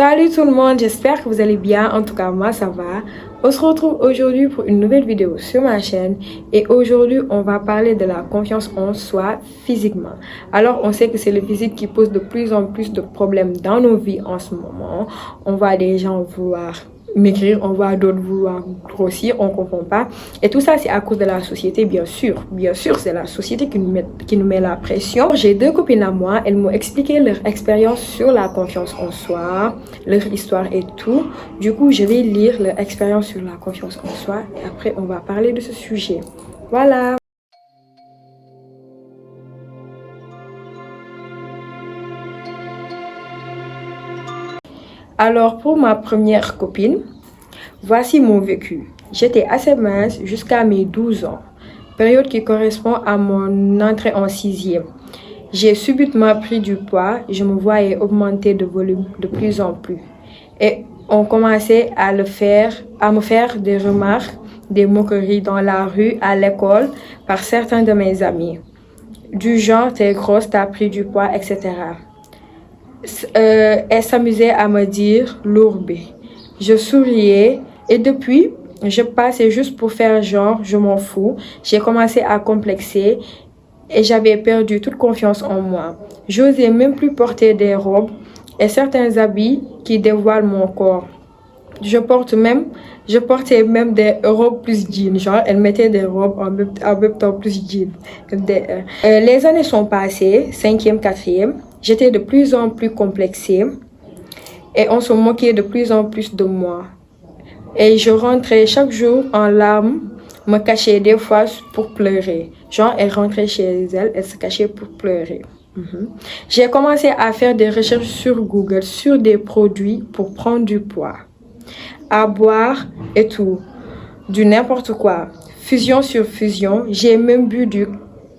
Salut tout le monde, j'espère que vous allez bien. En tout cas, moi ça va. On se retrouve aujourd'hui pour une nouvelle vidéo sur ma chaîne. Et aujourd'hui, on va parler de la confiance en soi physiquement. Alors, on sait que c'est le physique qui pose de plus en plus de problèmes dans nos vies en ce moment. On voit des gens vouloir maigrir, on voit d'autres vouloir grossir, on comprend pas. Et tout ça, c'est à cause de la société, bien sûr. Bien sûr, c'est la société qui nous met la pression. J'ai deux copines à moi, elles m'ont expliqué leur expérience sur la confiance en soi, leur histoire et tout. Du coup, je vais lire leur expérience sur la confiance en soi et après, on va parler de ce sujet. Voilà. Alors, pour ma première copine, voici mon vécu. J'étais assez mince jusqu'à mes 12 ans, période qui correspond à mon entrée en sixième. J'ai subitement pris du poids, je me voyais augmenter de volume de plus en plus. Et on commençait à me faire des remarques, des moqueries dans la rue, à l'école, par certains de mes amis. Du genre, t'es grosse, t'as pris du poids, etc. Elle s'amusait à me dire lourbe. Je souriais et depuis, je passais juste pour faire genre, je m'en fous. J'ai commencé à complexer et j'avais perdu toute confiance en moi. J'osais même plus porter des robes et certains habits qui dévoilent mon corps. Je portais même des robes plus jeans. Genre, elle mettait des robes en même temps plus jeans. Les années sont passées, cinquième, quatrième. J'étais de plus en plus complexée et on se moquait de plus en plus de moi. Et je rentrais chaque jour en larmes, me cachais des fois pour pleurer. Genre, elle rentrait chez elle, elle se cachait pour pleurer. J'ai commencé à faire des recherches sur Google sur des produits pour prendre du poids, à boire et tout, du n'importe quoi. Fusion sur fusion, j'ai même bu du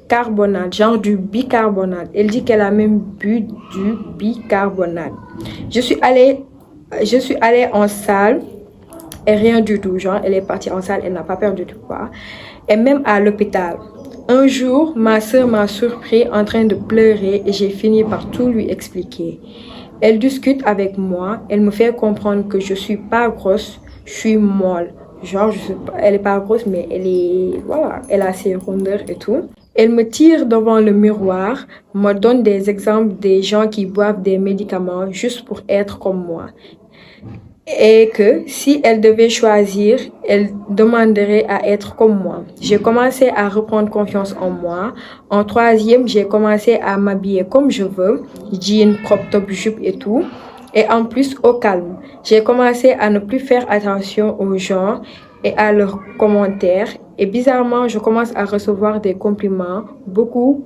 carbonate, genre du bicarbonate. Elle dit qu'elle a même bu du bicarbonate. Je suis allée en salle et rien du tout. Genre, elle est partie en salle, elle n'a pas perdu du poids. Et même à l'hôpital. Un jour, ma soeur m'a surpris en train de pleurer et j'ai fini par tout lui expliquer. Elle discute avec moi, elle me fait comprendre que je suis pas grosse, je suis molle. Genre, elle est pas grosse, mais elle a ses rondeurs et tout. Elle me tire devant le miroir, me donne des exemples des gens qui boivent des médicaments juste pour être comme moi. Et que si elle devait choisir, elle demanderait à être comme moi. J'ai commencé à reprendre confiance en moi. En troisième, j'ai commencé à m'habiller comme je veux, jean, crop top, jupe et tout. Et en plus, au calme. J'ai commencé à ne plus faire attention aux gens et à leurs commentaires. Et bizarrement, je commence à recevoir des compliments, beaucoup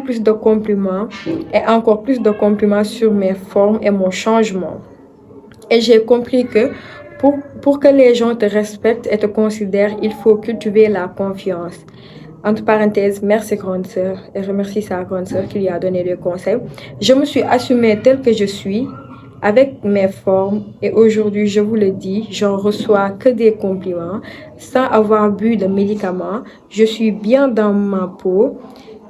plus de compliments et encore plus de compliments sur mes formes et mon changement. Et j'ai compris que pour que les gens te respectent et te considèrent, il faut cultiver la confiance. Entre parenthèses, merci grande sœur et remercie sa grande sœur qui lui a donné des conseils. Je me suis assumée telle que je suis, avec mes formes et aujourd'hui, je vous le dis, j'en reçois que des compliments sans avoir bu de médicaments. Je suis bien dans ma peau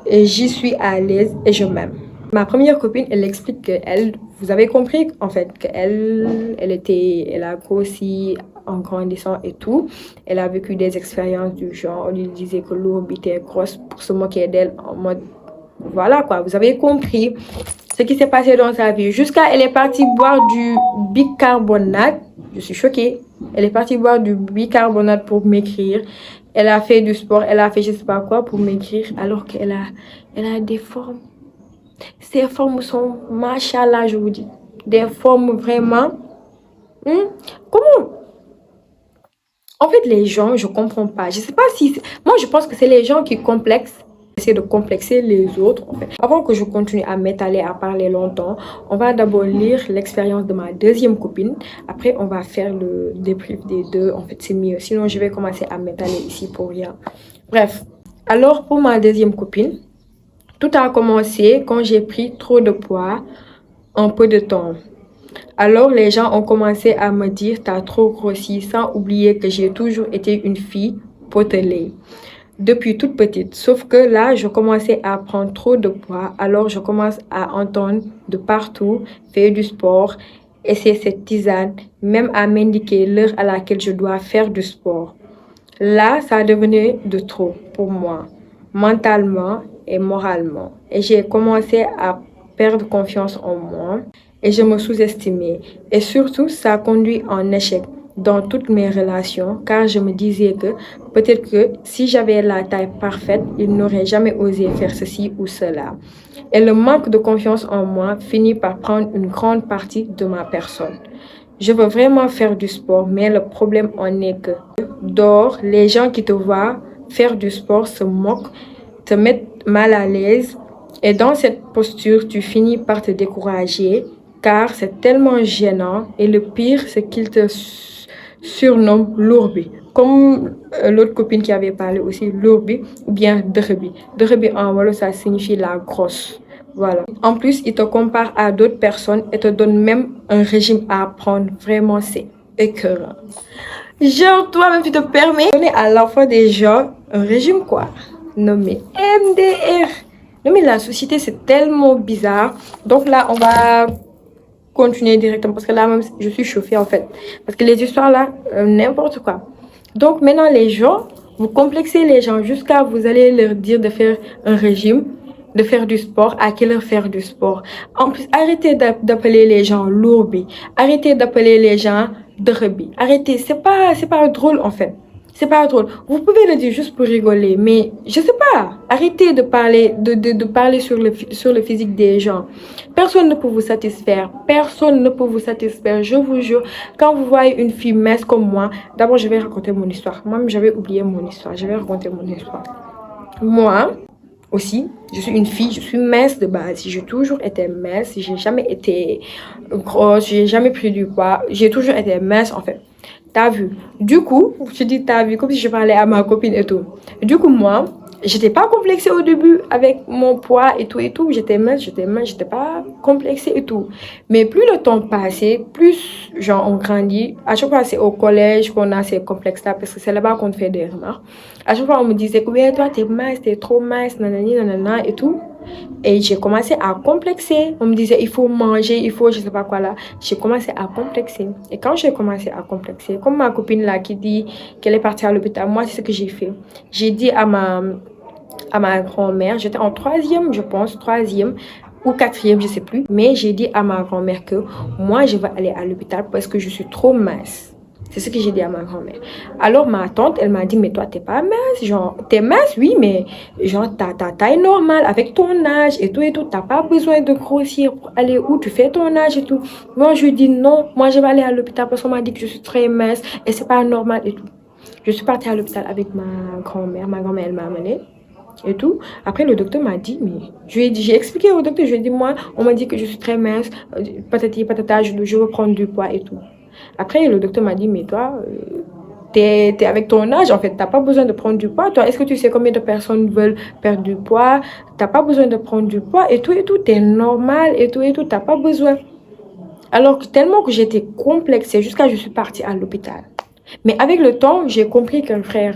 et j'y suis à l'aise et je m'aime. Ma première copine, elle explique qu'elle, vous avez compris en fait, elle a grossi en grandissant et tout. Elle a vécu des expériences du genre, on lui disait que l'ourbe était grosse pour se moquer d'elle en mode, voilà quoi, vous avez compris ce qui s'est passé dans sa vie. Jusqu'à, elle est partie boire du bicarbonate. Je suis choquée. Elle est partie boire du bicarbonate pour maigrir. Elle a fait du sport, elle a fait je sais pas quoi pour maigrir alors qu'elle a des formes. Ces formes sont, machallah, je vous dis, des formes vraiment... Comment? En fait, les gens, je comprends pas. Je sais pas si... Moi, je pense que c'est les gens qui complexent, essayer de complexer les autres, en fait. Avant que je continue à m'étaler, à parler longtemps, on va d'abord lire l'expérience de ma deuxième copine. Après, on va faire le débrief des deux. En fait, c'est mieux. Sinon, je vais commencer à m'étaler ici pour rien. Bref. Alors, pour ma deuxième copine, tout a commencé quand j'ai pris trop de poids en peu de temps. Alors les gens ont commencé à me dire t'as trop grossi sans oublier que j'ai toujours été une fille potelée depuis toute petite. Sauf que là, je commençais à prendre trop de poids. Alors je commence à entendre de partout, faire du sport essayer cette tisane, même à m'indiquer l'heure à laquelle je dois faire du sport. Là, ça devenait de trop pour moi, mentalement et moralement. Et j'ai commencé à perdre confiance en moi et je me sous-estimais. Et surtout, ça a conduit à un échec dans toutes mes relations car je me disais que peut-être que si j'avais la taille parfaite, il n'aurait jamais osé faire ceci ou cela. Et le manque de confiance en moi finit par prendre une grande partie de ma personne. Je veux vraiment faire du sport, mais le problème en est que dehors, les gens qui te voient faire du sport se moquent, te mettent mal à l'aise et dans cette posture, tu finis par te décourager car c'est tellement gênant et le pire, c'est qu'ils te surnomment Lourbi. Comme l'autre copine qui avait parlé aussi, Lourbi ou bien Drbi. Drbi en wolof, ça signifie la grosse. Voilà. En plus, ils te comparent à d'autres personnes et te donnent même un régime à prendre. Vraiment, c'est écœurant. Genre, toi-même, tu te permets de donner à l'enfant des gens un régime quoi? Nommé MDR. Non, mais la société, c'est tellement bizarre. Donc là, on va continuer directement parce que là, même, je suis chauffée en fait. Parce que les histoires là, n'importe quoi. Donc maintenant, les gens, vous complexez les gens jusqu'à vous allez leur dire de faire un régime, de faire du sport, à quelle heure faire du sport. En plus, arrêtez d'appeler les gens lourbi, arrêtez d'appeler les gens drbi, arrêtez, c'est pas drôle en fait. C'est pas drôle. Vous pouvez le dire juste pour rigoler, mais je sais pas. Arrêtez de parler, de parler sur le physique des gens. Personne ne peut vous satisfaire. Personne ne peut vous satisfaire. Je vous jure, quand vous voyez une fille mince comme moi, d'abord je vais raconter mon histoire. Moi-même, j'avais oublié mon histoire. Je vais raconter mon histoire. Moi, aussi, je suis une fille, je suis mince de base. J'ai toujours été mince, j'ai jamais été grosse, j'ai jamais pris du poids. J'ai toujours été mince en fait. T'as vu? Du coup, je dis t'as vu, comme si je parlais à ma copine et tout. Du coup, moi, j'étais pas complexée au début avec mon poids et tout et tout. J'étais mince, j'étais pas complexée et tout. Mais plus le temps passait, plus genre on grandit. À chaque fois, c'est au collège qu'on a ces complexes-là parce que c'est là-bas qu'on fait des remarques. À chaque fois, on me disait que ouais, toi, t'es mince, t'es trop mince, nanani, nanana et tout. Et j'ai commencé à complexer. On me disait, il faut manger, il faut je sais pas quoi là. J'ai commencé à complexer. Et quand j'ai commencé à complexer, comme ma copine là qui dit qu'elle est partie à l'hôpital, moi, c'est ce que j'ai fait. J'ai dit à ma grand-mère, j'étais en troisième, je pense, troisième ou quatrième, je sais plus. Mais j'ai dit à ma grand-mère que moi, je vais aller à l'hôpital parce que je suis trop mince. C'est ce que j'ai dit à ma grand-mère. Alors ma tante, elle m'a dit, mais toi, t'es pas mince. Genre, t'es mince, oui, mais genre, t'as ta taille normale avec ton âge et tout et tout. T'as pas besoin de grossir pour aller où tu fais ton âge et tout. Moi, je lui dis non. Moi, je vais aller à l'hôpital parce qu'on m'a dit que je suis très mince et c'est pas normal et tout. Je suis partie à l'hôpital avec ma grand-mère. Ma grand-mère, elle m'a amenée et tout. Après, le docteur m'a dit, mais je lui ai dit, j'ai expliqué au docteur, je lui ai dit, moi, on m'a dit que je suis très mince, patati patata, je veux prendre du poids et tout. Après, le docteur m'a dit, mais toi, t'es avec ton âge, en fait, t'as pas besoin de prendre du poids. Toi, est-ce que tu sais combien de personnes veulent perdre du poids? T'as pas besoin de prendre du poids et tout, t'es normal et tout, t'as pas besoin. Alors, tellement que j'étais complexée jusqu'à ce que je suis partie à l'hôpital. Mais avec le temps, j'ai compris que frère,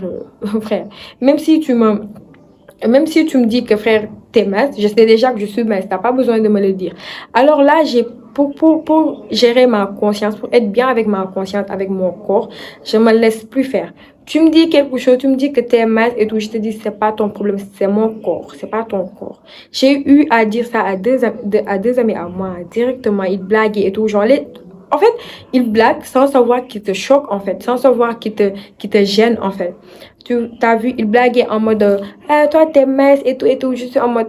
frère, même si tu me dis que frère, t'es mince, je sais déjà que je suis mince, t'as pas besoin de me le dire. Alors là, pour gérer ma conscience, pour être bien avec ma conscience, avec mon corps, je me laisse plus faire. Tu me dis quelque chose, tu me dis que t'es mince et tout, je te dis c'est pas ton problème, c'est mon corps, c'est pas ton corps. J'ai eu à dire ça à deux amis à moi, directement, ils blaguaient et tout, genre en fait, ils blaguent sans savoir qu'ils te choquent, en fait, sans savoir qu'ils te gênent, en fait. Tu as vu, ils blaguaient en mode ah, toi, t'es mince et tout, et tout. Je suis en mode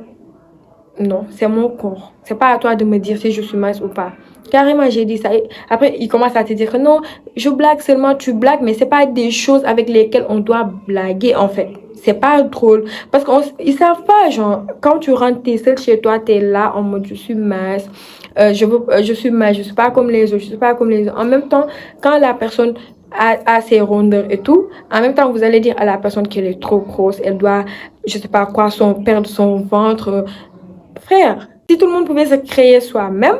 non, c'est mon corps. C'est pas à toi de me dire si je suis mince ou pas. Carrément, j'ai dit ça. Et après, ils commencent à te dire que non, je blague seulement, tu blagues, mais c'est pas des choses avec lesquelles on doit blaguer, en fait. C'est pas drôle. Parce qu'ils savent pas, genre, quand tu rentres, t'es seul chez toi, t'es là en mode je suis mince. Je suis mince, je suis pas comme les autres, je suis pas comme les autres. En même temps, quand la personne a ses rondeurs et tout, en même temps, vous allez dire à la personne qu'elle est trop grosse, elle doit, je sais pas quoi, perdre son ventre. Frère, si tout le monde pouvait se créer soi-même,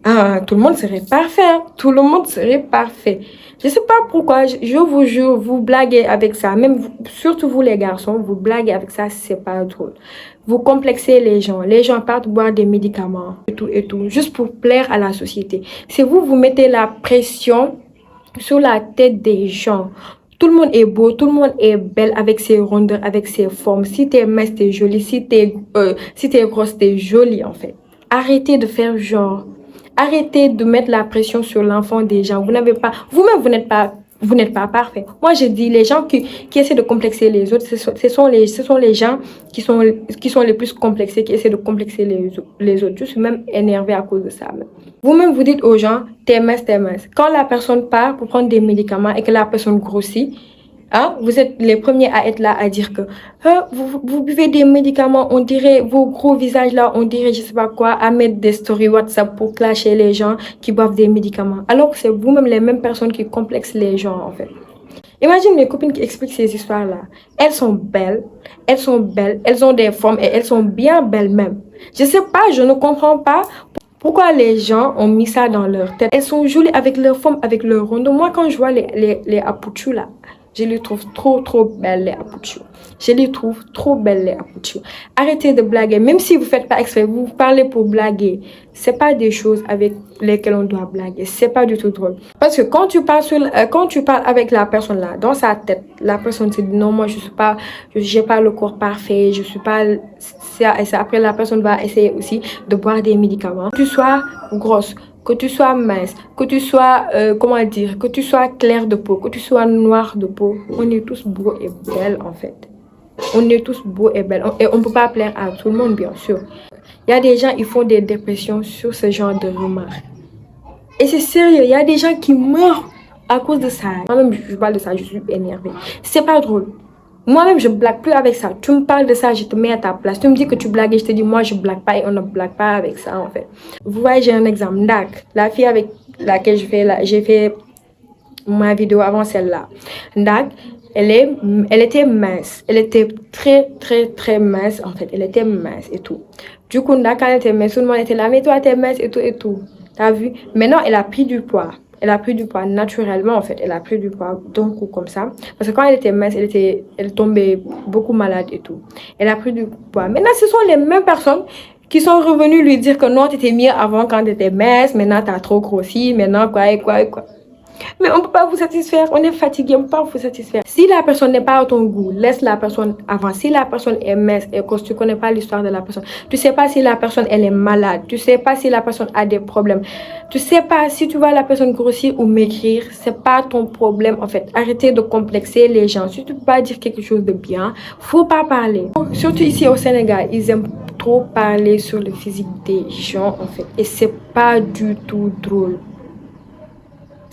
Ah, tout le monde serait parfait, hein. Tout le monde serait parfait. Je sais pas pourquoi, je vous jure, vous blaguez avec ça. Même surtout vous les garçons, vous blaguez avec ça, c'est pas drôle. Vous complexez les gens. Les gens partent boire des médicaments et tout, juste pour plaire à la société. C'est vous, vous mettez la pression sur la tête des gens. Tout le monde est beau, tout le monde est belle avec ses rondeurs, avec ses formes. Si t'es mince, t'es jolie. Si t'es grosse, t'es jolie en fait. Arrêtez de faire genre. Arrêtez de mettre la pression sur l'enfant des gens. Vous n'avez pas, vous-même, vous n'êtes pas parfait. Moi, je dis, les gens qui essaient de complexer les autres, ce sont les gens qui sont les plus complexés, qui essaient de complexer les autres. Je suis même énervée à cause de ça. Vous-même, vous dites aux gens, t'es mince, t'es mince. Quand la personne part pour prendre des médicaments et que la personne grossit, hein, vous êtes les premiers à être là à dire que vous buvez des médicaments, on dirait vos gros visages là, on dirait je sais pas quoi, à mettre des stories WhatsApp pour clasher les gens qui boivent des médicaments. Alors que c'est vous-même les mêmes personnes qui complexent les gens en fait. Imagine mes copines qui expliquent ces histoires-là. Elles sont belles, elles ont des formes et elles sont bien belles même. Je sais pas, je ne comprends pas pourquoi les gens ont mis ça dans leur tête. Elles sont jolies avec leur forme, avec leur rondeau. Moi, quand je vois les apouchous là, je les trouve trop belles, les apouchous. Je les trouve trop belles, les apouchous. Arrêtez de blaguer. Même si vous ne faites pas exprès, vous parlez pour blaguer. Ce n'est pas des choses avec lesquelles on doit blaguer. Ce n'est pas du tout drôle. Parce que quand tu parles avec la personne là, dans sa tête, la personne se dit non, moi je n'ai pas le corps parfait, je suis pas ça et ça. Après, la personne va essayer aussi de boire des médicaments. Que tu sois grosse, que tu sois mince, que tu sois, que tu sois clair de peau, que tu sois noir de peau, on est tous beaux et belles en fait. On est tous beaux et belles. Et on ne peut pas plaire à tout le monde, bien sûr. Il y a des gens, ils font des dépressions sur ce genre de remarques. Et c'est sérieux, il y a des gens qui meurent à cause de ça. Moi-même, je parle de ça, je suis énervée. C'est pas drôle. Moi-même, je blague plus avec ça. Tu me parles de ça, je te mets à ta place. Tu me dis que tu blagues et je te dis, moi, je blague pas et on ne blague pas avec ça, en fait. Vous voyez, j'ai un exemple. Ndak, la fille avec laquelle j'ai fait ma vidéo avant celle-là. Ndak, elle était mince. Elle était très mince, en fait. Elle était mince et tout. Du coup, Ndak, quand elle était mince, tout le monde était là, mais toi, t'es mince et tout et tout. T'as vu? Maintenant, elle a pris du poids. Elle a pris du poids naturellement, en fait. Elle a pris du poids d'un coup comme ça. Parce que quand elle était mince, elle tombait beaucoup malade et tout. Elle a pris du poids. Maintenant, ce sont les mêmes personnes qui sont revenues lui dire que non, tu étais mieux avant quand tu étais mince. Maintenant, tu as trop grossi. Maintenant, quoi et quoi et quoi. Mais on ne peut pas vous satisfaire, on est fatigué, on ne peut pas vous satisfaire. Si la personne n'est pas à ton goût, laisse la personne avancer. Si la personne est mince et que tu ne connais pas l'histoire de la personne, tu ne sais pas si la personne elle est malade, tu ne sais pas si la personne a des problèmes, tu ne sais pas si tu vois la personne grossir ou maigrir, ce n'est pas ton problème en fait. Arrêtez de complexer les gens. Si tu ne peux pas dire quelque chose de bien, il ne faut pas parler. Surtout ici au Sénégal, ils aiment trop parler sur le physique des gens en fait. Et ce n'est pas du tout drôle.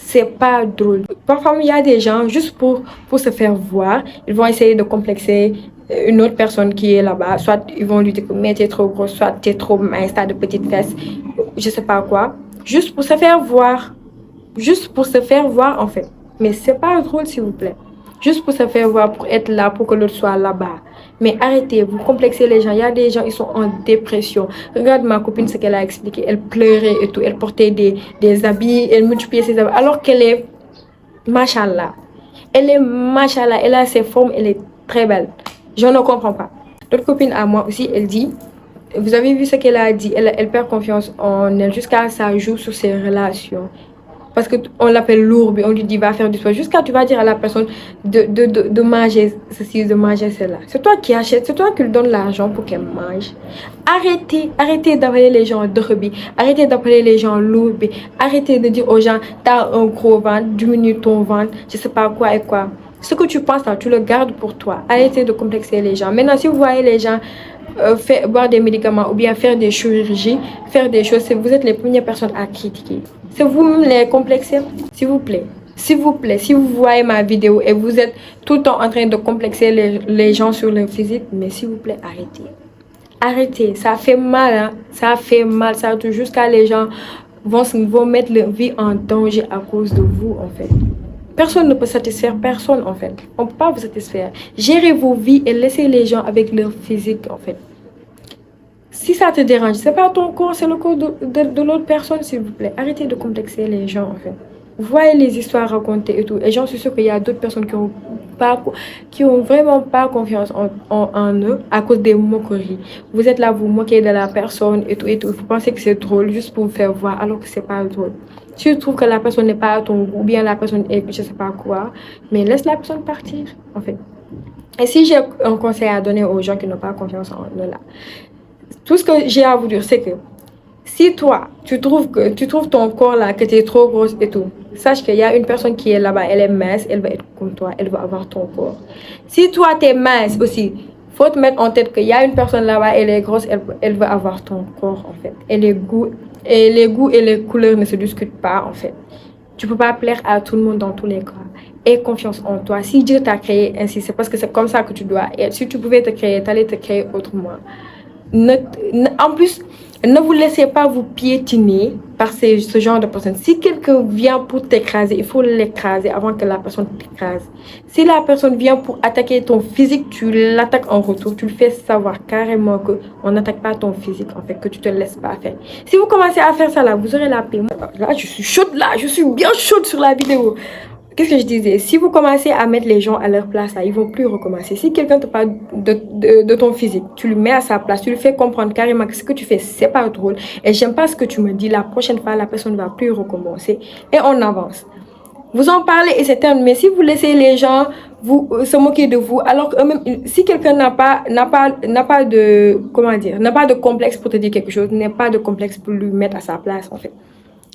C'est pas drôle. Parfois, il y a des gens, juste pour se faire voir, ils vont essayer de complexer une autre personne qui est là-bas. Soit ils vont lui dire que mais t'es trop grosse, soit t'es trop mince, t'as de petites fesses, je sais pas quoi. Juste pour se faire voir. Juste pour se faire voir, en fait. Mais c'est pas drôle, s'il vous plaît. Juste pour se faire voir, pour être là, pour que l'autre soit là-bas. Mais arrêtez, vous complexez les gens. Il y a des gens, ils sont en dépression. Regarde ma copine, ce qu'elle a expliqué. Elle pleurait et tout. Elle portait des habits, elle multipliait ses habits. Alors qu'elle est, machallah. Elle est machallah. Elle a ses formes, elle est très belle. Je ne comprends pas. L'autre copine à moi aussi, elle dit, vous avez vu ce qu'elle a dit, elle perd confiance en elle jusqu'à ça joue sur ses relations. Parce qu'on l'appelle lourd, on lui dit va faire du sport. Jusqu'à tu vas dire à la personne de manger ceci, de manger cela. C'est toi qui achètes, c'est toi qui lui donnes l'argent pour qu'elle mange. Arrêtez d'appeler les gens derby, arrêtez d'appeler les gens lourds, arrêtez de dire aux gens t'as un gros ventre, diminue ton ventre, je sais pas quoi et quoi. Ce que tu penses là, tu le gardes pour toi. Arrêtez de complexer les gens. Maintenant, si vous voyez les gens boire des médicaments ou bien faire des chirurgies, faire des choses, vous êtes les premières personnes à critiquer. C'est vous-même les complexés. S'il vous plaît, si vous voyez ma vidéo et vous êtes tout le temps en train de complexer les gens sur leur physique, mais s'il vous plaît, arrêtez. Arrêtez, ça fait mal, hein? Ça fait mal, ça touche jusqu'à les gens vont mettre leur vie en danger à cause de vous, en fait. Personne ne peut satisfaire personne, en fait. On ne peut pas vous satisfaire. Gérez vos vies et laissez les gens avec leur physique, en fait. si ça te dérange, c'est pas ton corps, c'est le corps de l'autre personne, s'il vous plaît. Arrêtez de complexer les gens, en fait. Vous voyez les histoires racontées et tout. Et j'en suis sûre qu'il y a d'autres personnes qui ont vraiment pas confiance en eux à cause des moqueries. Vous êtes là, vous moquez de la personne et tout et tout. Vous pensez que c'est drôle juste pour vous faire voir alors que c'est pas drôle. Si tu trouves que la personne n'est pas à ton goût, ou bien la personne est, je sais pas quoi, mais laisse la personne partir, en fait. Et si j'ai un conseil à donner aux gens qui n'ont pas confiance en eux là, tout ce que j'ai à vous dire, c'est que si toi, tu trouves ton corps là, que tu es trop grosse et tout, sache qu'il y a une personne qui est là-bas, elle est mince, elle va être comme toi, elle va avoir ton corps. Si toi, tu es mince aussi, faut te mettre en tête qu'il y a une personne là-bas, elle est grosse, elle va avoir ton corps en fait. Et les goûts et les couleurs ne se discutent pas en fait. Tu peux pas plaire à tout le monde dans tous les cas. Aie confiance en toi. Si Dieu t'a créé ainsi, c'est parce que c'est comme ça que tu dois être. Si tu pouvais te créer, t'allais te créer autrement. En plus, ne vous laissez pas vous piétiner par ce genre de personnes. Si quelqu'un vient pour t'écraser, il faut l'écraser avant que la personne t'écrase. Si la personne vient pour attaquer ton physique, tu l'attaques en retour. Tu le fais savoir carrément qu'on n'attaque pas ton physique, en fait, que tu te laisses pas faire. Si vous commencez à faire ça là, vous aurez la paix. Là, je suis chaude là, je suis bien chaude sur la vidéo. Qu'est-ce que je disais? Si vous commencez à mettre les gens à leur place, là, ils vont plus recommencer. Si quelqu'un te parle de ton physique, tu le mets à sa place, tu lui fais comprendre carrément que ce que tu fais, c'est pas drôle. Et j'aime pas ce que tu me dis. La prochaine fois, la personne ne va plus recommencer. Et on avance. Vous en parlez et c'est terminé. Mais si vous laissez les gens se moquer de vous, alors que même si quelqu'un n'a pas de, comment dire, n'a pas de complexe pour te dire quelque chose, n'a pas de complexe pour lui mettre à sa place, en fait.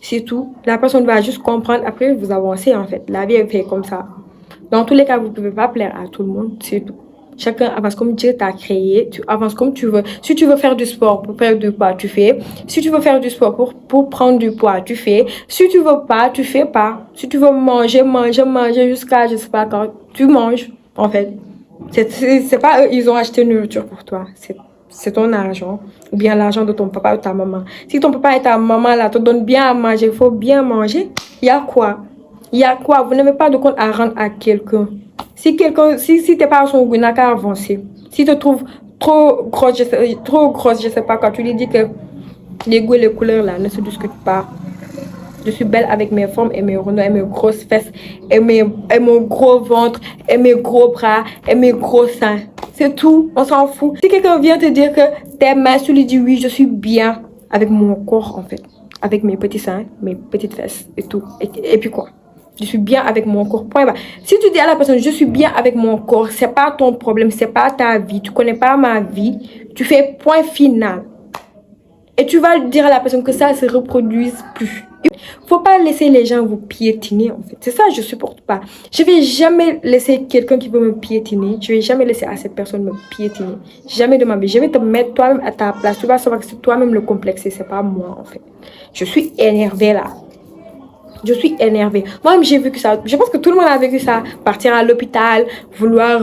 C'est tout. La personne va juste comprendre. Après, vous avancez en fait. La vie est faite comme ça. Dans tous les cas, vous ne pouvez pas plaire à tout le monde. C'est tout. Chacun avance comme Dieu t'a créé. Tu avances comme tu veux. Si tu veux faire du sport pour perdre du poids, tu fais. Si tu veux faire du sport pour prendre du poids, tu fais. Si tu veux pas, tu fais pas. Si tu veux manger jusqu'à je sais pas quand, tu manges en fait. C'est pas eux, ils ont acheté une nourriture pour toi. C'est ton argent, ou bien l'argent de ton papa ou ta maman. Si ton papa et ta maman là te donnent bien à manger, il faut bien manger. Il y a quoi? Il y a quoi? Vous n'avez pas de compte à rendre à quelqu'un. Si t'es pas à son goût, il n'a qu'à avancer. Si tu te trouves trop grosse, je sais pas quoi, tu lui dis que les goûts et les couleurs là ne se discutent pas. Je suis belle avec mes formes et mes rondeurs et mes grosses fesses et mon gros ventre et mes gros bras et mes gros seins. C'est tout, on s'en fout. Si quelqu'un vient te dire que t'es mince, tu lui dis oui, je suis bien avec mon corps en fait. Avec mes petits seins, mes petites fesses et tout. Et puis quoi? Je suis bien avec mon corps. Point barre. Si tu dis à la personne, je suis bien avec mon corps, c'est pas ton problème, c'est pas ta vie, tu connais pas ma vie, tu fais point final. Et tu vas dire à la personne que ça se reproduise plus. Faut pas laisser les gens vous piétiner en fait. C'est ça, je supporte pas. Je vais jamais laisser quelqu'un qui veut me piétiner. Je vais jamais laisser à cette personne me piétiner. Jamais de ma vie. Je vais te mettre toi-même à ta place. Tu vas savoir que c'est toi-même le complexé, c'est pas moi en fait. Je suis énervée là. Je suis énervée. Moi-même, j'ai vécu ça. Je pense que tout le monde a vécu ça. Partir à l'hôpital, vouloir,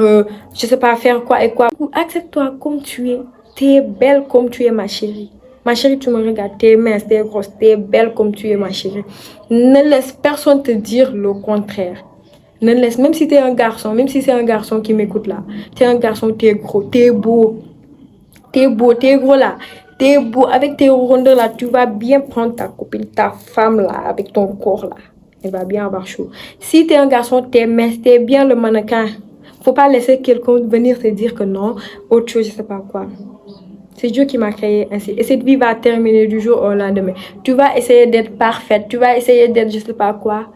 je sais pas, faire quoi et quoi. Accepte-toi comme tu es. Tu es belle comme tu es, ma chérie. Ma chérie, tu me regardes, t'es mince, t'es grosse, t'es belle comme tu es, ma chérie. Ne laisse personne te dire le contraire. Ne laisse, même si t'es un garçon, même si c'est un garçon qui m'écoute là. T'es un garçon, t'es gros, t'es beau. T'es beau, t'es gros là. T'es beau, avec tes rondeurs là, tu vas bien prendre ta copine, ta femme là, avec ton corps là. Elle va bien avoir chaud. Si t'es un garçon, t'es mince, t'es bien le mannequin. Faut pas laisser quelqu'un venir te dire que non, autre chose, je sais pas quoi. C'est Dieu qui m'a créé ainsi. Et cette vie va terminer du jour au lendemain. Tu vas essayer d'être parfaite. Tu vas essayer d'être je sais pas quoi.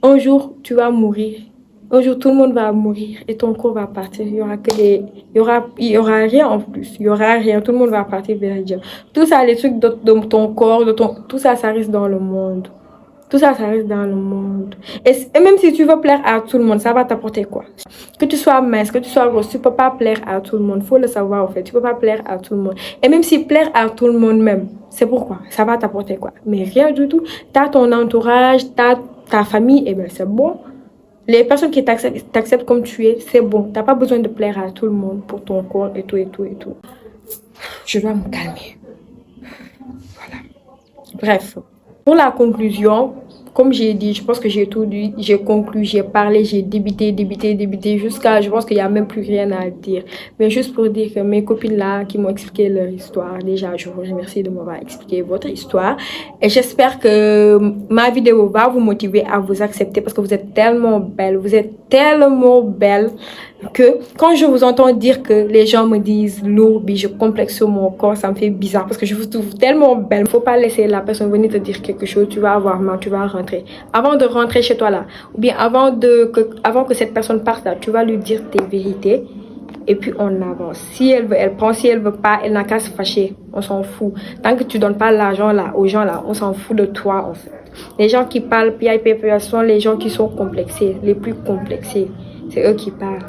Un jour, tu vas mourir. Un jour, tout le monde va mourir. Et ton corps va partir. Il y aura que des... Il y aura rien en plus. Il y aura rien. Tout le monde va partir vers Dieu. Tout ça, les trucs de ton corps, tout ça, ça reste dans le monde. Tout ça, ça reste dans le monde. Et même si tu veux plaire à tout le monde, ça va t'apporter quoi? Que tu sois mince, que tu sois grosse, tu peux pas plaire à tout le monde. Faut le savoir, en fait. Tu peux pas plaire à tout le monde. Et même si plaire à tout le monde même, c'est pourquoi? Ça va t'apporter quoi? Mais rien du tout. T'as ton entourage, t'as ta famille, et bien c'est bon. Les personnes qui t'acceptent comme tu es, c'est bon. T'as pas besoin de plaire à tout le monde pour ton corps et tout et tout et tout. Je dois me calmer. Voilà. Bref. Pour la conclusion, comme j'ai dit, je pense que j'ai tout dit, j'ai conclu, j'ai parlé, j'ai débité jusqu'à, je pense qu'il n'y a même plus rien à dire. Mais juste pour dire que mes copines là qui m'ont expliqué leur histoire, déjà je vous remercie de m'avoir expliqué votre histoire. Et j'espère que ma vidéo va vous motiver à vous accepter parce que vous êtes tellement belle, que quand je vous entends dire que les gens me disent Lourbi, je complexe sur mon corps, ça me fait bizarre parce que je vous trouve tellement belle. Il ne faut pas laisser la personne venir te dire quelque chose, tu vas avoir mal, tu vas rentrer. Avant de rentrer chez toi là, ou bien avant que cette personne parte là, tu vas lui dire tes vérités et puis on avance. Si elle veut, elle prend, si elle veut pas, elle n'a qu'à se fâcher, on s'en fout. Tant que tu donnes pas l'argent là aux gens là, on s'en fout de toi en fait. Les gens qui parlent PIP sont les gens qui sont complexés, les plus complexés. C'est eux qui parlent.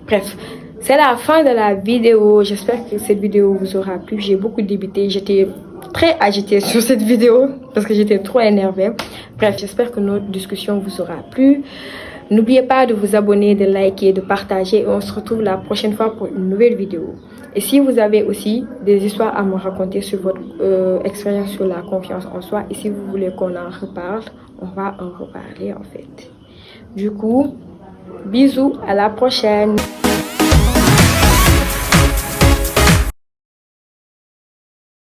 Bref, c'est la fin de la vidéo. J'espère que cette vidéo vous aura plu. J'ai beaucoup débité. J'étais très agitée sur cette vidéo parce que j'étais trop énervée. Bref, j'espère que notre discussion vous aura plu. N'oubliez pas de vous abonner, de liker, de partager. Et on se retrouve la prochaine fois pour une nouvelle vidéo. Et si vous avez aussi des histoires à me raconter sur votre expérience sur la confiance en soi, et si vous voulez qu'on en reparle, on va en reparler en fait. Du coup, bisous, à la prochaine.